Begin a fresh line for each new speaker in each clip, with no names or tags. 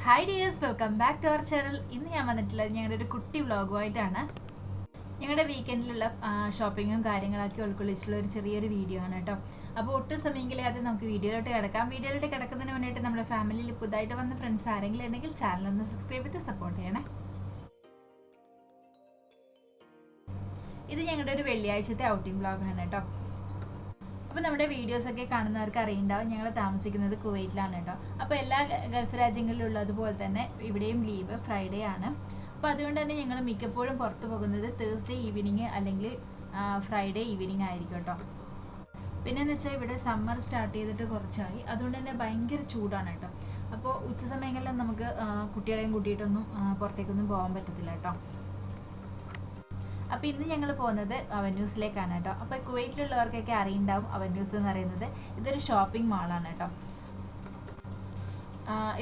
Hi dears, welcome back to our channel. ഇന്ന് ഞാൻ വന്നിട്ടുള്ളത് ഞങ്ങളുടെ ഒരു കുട്ടി വ്ളോഗുമായിട്ടാണ്. ഞങ്ങളുടെ വീക്കെൻഡിലുള്ള ഷോപ്പിങ്ങും കാര്യങ്ങളൊക്കെ ഉൾക്കൊള്ളിച്ചുള്ള ഒരു ചെറിയൊരു വീഡിയോ ആണ് കേട്ടോ. അപ്പോൾ ഒട്ടും സമയമില്ലാതെ നമുക്ക് വീഡിയോയിലോട്ട് കിടക്കാം. വീഡിയോയിലോട്ട് കിടക്കുന്നതിന് മുന്നായിട്ട് നമ്മുടെ ഫാമിലിയിൽ പുതുതായിട്ട് വന്ന ഫ്രണ്ട്സ് ആരെങ്കിലും ഉണ്ടെങ്കിൽ ചാനൽ ഒന്ന് സബ്സ്ക്രൈബ് ചെയ്ത് സപ്പോർട്ട് ചെയ്യണേ. ഇത് ഞങ്ങളുടെ ഒരു വെള്ളിയാഴ്ചത്തെ ഔട്ടിംഗ് വ്ളോഗാണ് കേട്ടോ. അപ്പോൾ നമ്മുടെ വീഡിയോസൊക്കെ കാണുന്നവർക്ക് അറിയുണ്ടാവും, ഞങ്ങൾ താമസിക്കുന്നത് കുവൈറ്റിലാണ് കേട്ടോ. അപ്പോൾ എല്ലാ ഗൾഫ് രാജ്യങ്ങളിലുള്ളതുപോലെ തന്നെ ഇവിടെയും ലീവ് ഫ്രൈഡേ ആണ്. അപ്പോൾ അതുകൊണ്ട് തന്നെ ഞങ്ങൾ മിക്കപ്പോഴും പുറത്ത് പോകുന്നത് തേഴ്സ്ഡേ ഈവനിങ് അല്ലെങ്കിൽ ഫ്രൈഡേ ഈവനിങ് ആയിരിക്കും കേട്ടോ. പിന്നെയെന്ന് വെച്ചാൽ ഇവിടെ സമ്മർ സ്റ്റാർട്ട് ചെയ്തിട്ട് കുറച്ചായി, അതുകൊണ്ട് തന്നെ ഭയങ്കര ചൂടാണ് കേട്ടോ. അപ്പോൾ ഉച്ച സമയങ്ങളിൽ നമുക്ക് കുട്ടികളെയും കൂട്ടിയിട്ടൊന്നും പുറത്തേക്കൊന്നും പോകാൻ പറ്റത്തില്ല കേട്ടോ. അപ്പോൾ ഇന്ന് ഞങ്ങൾ പോകുന്നത് അവന്യൂസിലേക്കാണ് കേട്ടോ. അപ്പോൾ കുവൈറ്റിലുള്ളവർക്കൊക്കെ അറിയുണ്ടാവും അവന്യൂസ് എന്ന് പറയുന്നത്. ഇതൊരു ഷോപ്പിംഗ് മാളാണ് കേട്ടോ.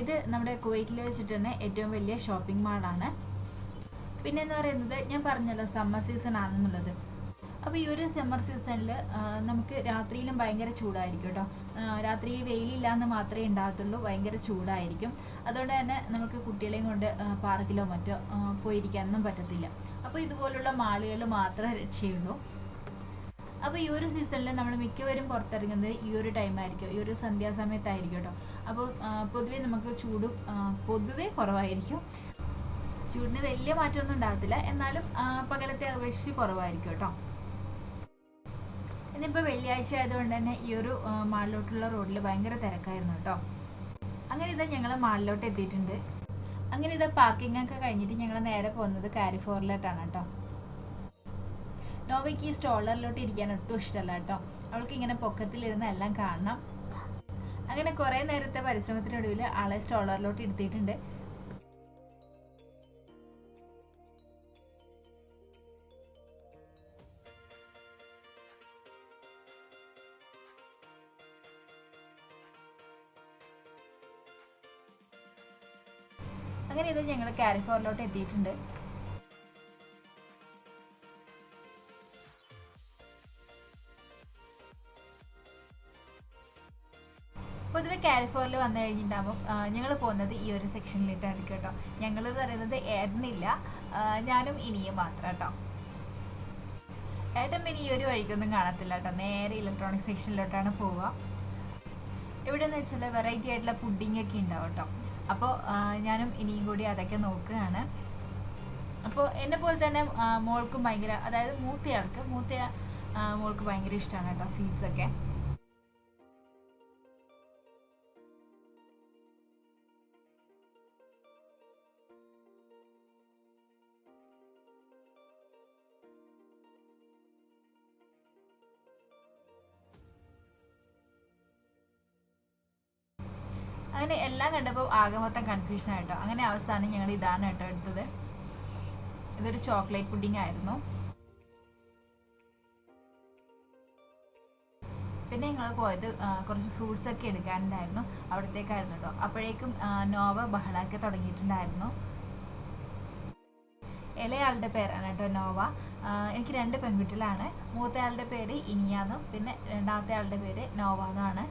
ഇത് നമ്മുടെ കുവൈറ്റിൽ വെച്ചിട്ട് തന്നെ ഏറ്റവും വലിയ ഷോപ്പിംഗ് മാളാണ്. പിന്നെ എന്ന് പറയുന്നത് ഞാൻ പറഞ്ഞല്ലോ സമ്മർ സീസൺ ആണെന്നുള്ളത്. അപ്പോൾ ഈ ഒരു സമ്മർ സീസണിൽ നമുക്ക് രാത്രിയിലും ഭയങ്കര ചൂടായിരിക്കും കേട്ടോ. രാത്രി വെയിലില്ല എന്ന് മാത്രമേ ഉണ്ടാകത്തുള്ളൂ, ഭയങ്കര ചൂടായിരിക്കും. അതുകൊണ്ട് തന്നെ നമുക്ക് കുട്ടികളെയും കൊണ്ട് പാർക്കിലോ മറ്റോ പോയിരിക്കാനൊന്നും പറ്റത്തില്ല. അപ്പോൾ ഇതുപോലുള്ള മാളുകൾ മാത്രമേ രക്ഷയുള്ളൂ. അപ്പോൾ ഈ ഒരു സീസണിൽ നമ്മൾ മിക്കവരും പുറത്തിറങ്ങുന്നത് ഈ ഒരു ടൈമായിരിക്കും, ഈ ഒരു സന്ധ്യാസമയത്തായിരിക്കും കേട്ടോ. അപ്പോൾ പൊതുവേ നമുക്ക് ചൂട് പൊതുവേ കുറവായിരിക്കും. ചൂടിന് വലിയ മാറ്റമൊന്നും ഉണ്ടാകത്തില്ല, എന്നാലും പകലത്തെ അപേക്ഷിച്ച് കുറവായിരിക്കും കേട്ടോ. ഇന്നിപ്പോൾ വെള്ളിയാഴ്ച ആയതുകൊണ്ട് തന്നെ ഈ ഒരു മാളിലോട്ടുള്ള റോഡിൽ ഭയങ്കര തിരക്കായിരുന്നു കേട്ടോ. അങ്ങനെ ഇതാ ഞങ്ങൾ മാളിലോട്ട് എത്തിയിട്ടുണ്ട്. അങ്ങനെ ഇതാ പാർക്കിംഗ് ഒക്കെ കഴിഞ്ഞിട്ട് ഞങ്ങൾ നേരെ പോകുന്നത് കാരിഫോറിലോട്ടാണ് കേട്ടോ. നോവയ്ക്ക് ഈ സ്റ്റോളറിലോട്ട് ഇരിക്കാൻ ഒട്ടും ഇഷ്ടമല്ല കേട്ടോ. അവൾക്ക് ഇങ്ങനെ പൊക്കത്തിലിരുന്ന് എല്ലാം കാണണം. അങ്ങനെ കുറേ നേരത്തെ പരിശ്രമത്തിനൊടുവിൽ ആളെ സ്റ്റോളറിലോട്ട് ഇരുത്തിയിട്ടുണ്ട്. അങ്ങനെ ഇത് ഞങ്ങൾ കാരിഫോറിലോട്ട് എത്തിയിട്ടുണ്ട്. പൊതുവെ കാരിഫോറിൽ വന്നു കഴിഞ്ഞിട്ടാകുമ്പോൾ ഞങ്ങൾ പോകുന്നത് ഈ ഒരു സെക്ഷനിലിട്ടായിരിക്കും കേട്ടോ. ഞങ്ങൾ എന്ന് പറയുന്നത് ഏട്ടനില്ല, ഞാനും ഇനിയും മാത്രം കേട്ടോ. ഏട്ടൻ പിന്നെ ഈ ഒരു വഴിക്കൊന്നും കാണത്തില്ല കേട്ടോ. നേരെ ഇലക്ട്രോണിക് സെക്ഷനിലോട്ടാണ് പോവുക. ഇവിടെ എന്ന് വെച്ചാൽ വെറൈറ്റി ആയിട്ടുള്ള പുഡിംഗ് ഒക്കെ ഉണ്ടാവും കേട്ടോ. അപ്പോൾ ഞാനും ഇനിയും കൂടി അതൊക്കെ നോക്കുകയാണ്. അപ്പോൾ എന്നെ പോലെ തന്നെ മോൾക്കും ഭയങ്കര, അതായത് മൂത്ത മോൾക്ക് ഭയങ്കര ഇഷ്ടമാണ് കേട്ടോ സ്വീറ്റ്സ് ഒക്കെ. അങ്ങനെ എല്ലാം കണ്ടപ്പോൾ ആകെ മൊത്തം കൺഫ്യൂഷൻ ആയിട്ടോ. അങ്ങനെ അവസാനം ഞങ്ങൾ ഇതാണ് കേട്ടോ എടുത്തത്. ഇതൊരു ചോക്ലേറ്റ് പുഡിംഗ് ആയിരുന്നു. പിന്നെ ഞങ്ങൾ പോയത് കുറച്ച് ഫ്രൂട്ട്സ് ഒക്കെ എടുക്കാനുണ്ടായിരുന്നു, അവിടത്തേക്കായിരുന്നു കേട്ടോ. അപ്പോഴേക്കും നോവ ബഹളമൊക്കെ തുടങ്ങിയിട്ടുണ്ടായിരുന്നു. ഇളയാളുടെ പേരാണ് കേട്ടോ നോവ. എനിക്ക് 2 പെൺകുട്ടികളാണ്. മൂത്തയാളുടെ പേര് ഇനിയാന്നും പിന്നെ രണ്ടാമത്തെ ആളുടെ പേര് നോവ എന്നാണ്.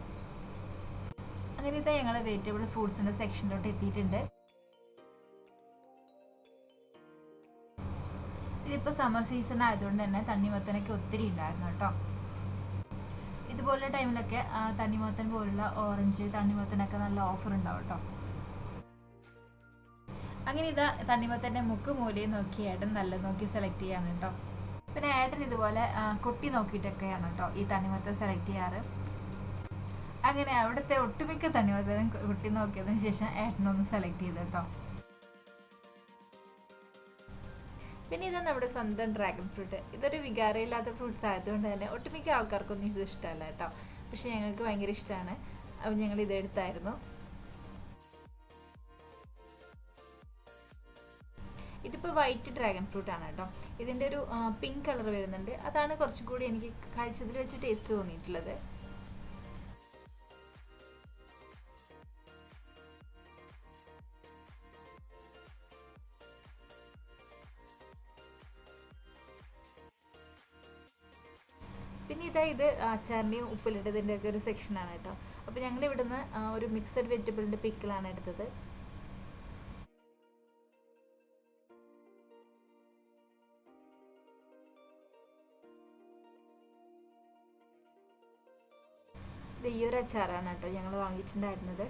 അങ്ങനത്തെ ഞങ്ങൾ വെജിറ്റബിൾ ഫ്രൂട്ട്സിൻ്റെ സെക്ഷനിലോട്ട് എത്തിയിട്ടുണ്ട്. ഇതിപ്പോൾ സമ്മർ സീസൺ ആയതുകൊണ്ട് തന്നെ തണ്ണിമത്തനൊക്കെ ഒത്തിരി ഉണ്ടായിരുന്നു കേട്ടോ. ഇതുപോലുള്ള ടൈമിലൊക്കെ തണ്ണിമത്തൻ പോലുള്ള ഓറഞ്ച് തണ്ണിമത്തനൊക്കെ നല്ല ഓഫർ ഉണ്ടാവും കേട്ടോ. അങ്ങനെ ഇതാ തണ്ണിമത്തൻ്റെ മുക്ക് മൂലയും നോക്കി ഏട്ടൻ നല്ല നോക്കി സെലക്ട് ചെയ്യാണ് കേട്ടോ. പിന്നെ ഏട്ടൻ ഇതുപോലെ കൊട്ടി നോക്കിയിട്ടൊക്കെയാണ് കേട്ടോ ഈ തണ്ണിമത്തൻ സെലക്ട് ചെയ്യാറ്. അങ്ങനെ അവിടുത്തെ ഒട്ടുമിക്ക തണ്ണിമത്തനും കുട്ടി നോക്കിയതിന് ശേഷം ഏട്ടനൊന്ന് സെലക്ട് ചെയ്തു കേട്ടോ. പിന്നെ ഇതാണ് നമ്മുടെ സ്വന്തം ഡ്രാഗൺ ഫ്രൂട്ട്. ഇതൊരു വികാരമില്ലാത്ത ഫ്രൂട്ട്സ് ആയതുകൊണ്ട് തന്നെ ഒട്ടുമിക്ക ആൾക്കാർക്കൊന്നും ഇത് ഇഷ്ടമല്ല കേട്ടോ. പക്ഷെ ഞങ്ങൾക്ക് ഭയങ്കര ഇഷ്ടമാണ്. അപ്പോൾ ഞങ്ങൾ ഇതെടുത്തായിരുന്നു. ഇതിപ്പോൾ വൈറ്റ് ഡ്രാഗൺ ഫ്രൂട്ടാണ് കേട്ടോ. ഇതിൻ്റെ ഒരു പിങ്ക് കളർ വരുന്നുണ്ട്. അതാണ് കുറച്ചും കൂടി എനിക്ക് കഴിച്ചതിൽ വെച്ച് ടേസ്റ്റ് തോന്നിയിട്ടുള്ളത്. പിന്നെ ഇത് അച്ചാറിൻ്റെയും ഉപ്പിലിട്ടതിൻ്റെ ഒക്കെ ഒരു സെക്ഷനാണ് കേട്ടോ. അപ്പോൾ ഞങ്ങൾ ഇവിടുന്ന് ഒരു മിക്സഡ് വെജിറ്റബിളിൻ്റെ പിക്കിളാണ് എടുത്തത്. ഇത് ഈ ഒരു അച്ചാറാണ് കേട്ടോ ഞങ്ങൾ വാങ്ങിയിട്ടുണ്ടായിരുന്നത്.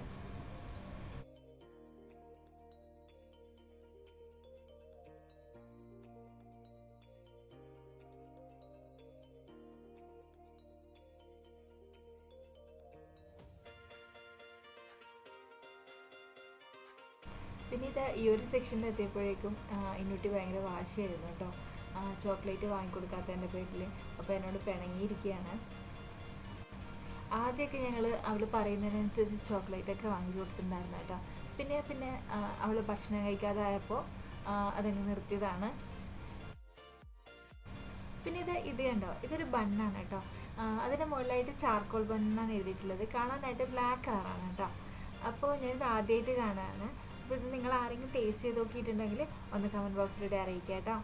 പിന്നെ ഇത് ഈ ഒരു സെക്ഷനിൽ എത്തിയപ്പോഴേക്കും ഇന്നൂട്ടി ഭയങ്കര വാശിയായിരുന്നു കേട്ടോ, ചോക്ലേറ്റ് വാങ്ങിക്കൊടുക്കാത്തതിൻ്റെ പേരിൽ. അപ്പോൾ എന്നോട് പിണങ്ങിയിരിക്കുകയാണ്. ആദ്യമൊക്കെ ഞങ്ങൾ അവൾ പറയുന്നതിനനുസരിച്ച് ചോക്ലേറ്റൊക്കെ വാങ്ങി കൊടുത്തിട്ടുണ്ടായിരുന്നു കേട്ടോ. പിന്നെ അവൾ ഭക്ഷണം കഴിക്കാതായപ്പോൾ അതങ്ങ് നിർത്തിയതാണ്. പിന്നെ ഇത് കണ്ടോ, ഇതൊരു ബണ്ണാണ് കേട്ടോ. അതിൻ്റെ മുകളിലായിട്ട് ചാർക്കോൾ ബണ്ണാണ് എഴുതിയിട്ടുള്ളത്. കാണാനായിട്ട് ബ്ലാക്ക് കളറാണ് കേട്ടോ. അപ്പോൾ ഞാനിത് ആദ്യമായിട്ട് കാണുകയാണ്. അപ്പോൾ ഇത് നിങ്ങൾ ആരെങ്കിലും ടേസ്റ്റ് ചെയ്ത് നോക്കിയിട്ടുണ്ടെങ്കിൽ ഒന്ന് കമൻറ്റ് ബോക്സിലൂടെ അറിയിക്കുക കേട്ടോ.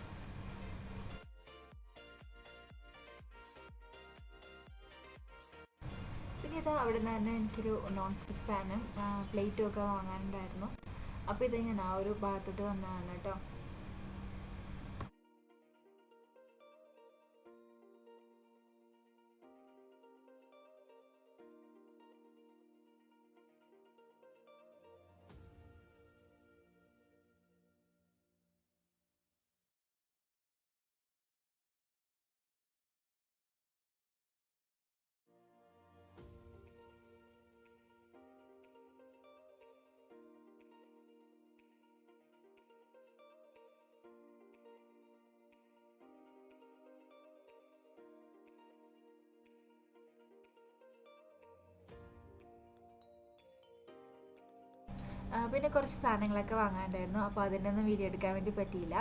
പിന്നെ ഇത് അവിടെ നിന്ന് തന്നെ എനിക്കൊരു നോൺ സ്റ്റിക്ക് പാനും പ്ലേറ്റും ഒക്കെ വാങ്ങാനുണ്ടായിരുന്നു. അപ്പോൾ ഇത് ഞാൻ ആ ഒരു ഭാഗത്തോട്ട് വന്നതാണ് കേട്ടോ. പിന്നെ കുറച്ച് സാധനങ്ങളൊക്കെ വാങ്ങാനുണ്ടായിരുന്നു. അപ്പോൾ അതിൻ്റെ ഒന്നും വീഡിയോ എടുക്കാൻ വേണ്ടി പറ്റിയില്ല.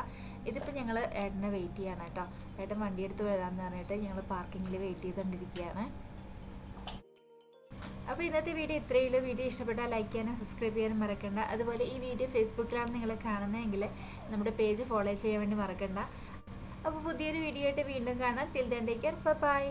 ഇതിപ്പോൾ ഞങ്ങൾ ഏട്ടനെ വെയിറ്റ് ചെയ്യാണ് കേട്ടോ. ഏട്ടൻ വണ്ടി എടുത്ത് വരാമെന്ന് പറഞ്ഞിട്ട് ഞങ്ങൾ പാർക്കിങ്ങിൽ വെയിറ്റ് ചെയ്തുകൊണ്ടിരിക്കുകയാണ്. അപ്പോൾ ഇന്നത്തെ വീഡിയോ ഇത്രയേ ഉള്ളൂ. വീഡിയോ ഇഷ്ടപ്പെട്ടാൽ ലൈക്ക് ചെയ്യാനും സബ്സ്ക്രൈബ് ചെയ്യാനും മറക്കണ്ട. അതുപോലെ ഈ വീഡിയോ ഫേസ്ബുക്കിലാണ് നിങ്ങൾ കാണുന്നതെങ്കിൽ നമ്മുടെ പേജ് ഫോളോ ചെയ്യാൻ വേണ്ടി മറക്കണ്ട. അപ്പോൾ പുതിയൊരു വീഡിയോ ആയിട്ട് വീണ്ടും കാണാം. Till then take care, by.